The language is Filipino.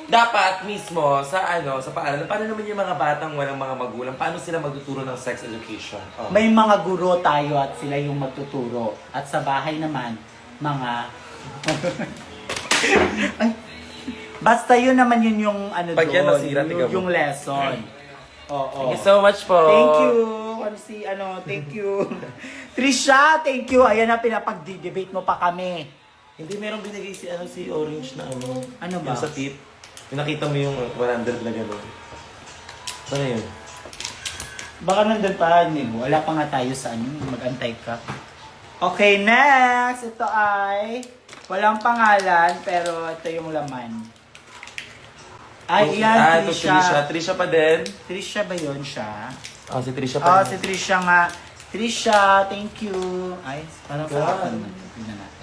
dapat mismo sa sa paaralan, paano naman yung mga batang walang mga magulang, paano sila magtuturo ng sex education? Oh. May mga guro tayo at sila yung magtuturo. At sa bahay naman, mga... Ay, basta yun naman yun yung ano Pag yan doon, nasira, tiga mo. yung lesson. Oo. Thank you so much po. Thank you. Thank you. Trisha, thank you. Ayan na, pinapag-debate mo pa kami. Hindi merong binigay si Orange na ano. Ano ba? Yung sa tip. Yung nakita mo yung 100 na gano'n. Ano yun? Baka nandun pa, Nibo. Wala pa nga tayo sa ano, mag-antay ka. Okay, next! Ito ay walang pangalan, pero ito yung laman. Ay, yan, ito Trisha. Trisha pa din. Trisha ba yun siya? Si Trisha pa din. Si Trisha nga. Trisha, thank you. Ay, parang sa God. akin. Tingnan natin.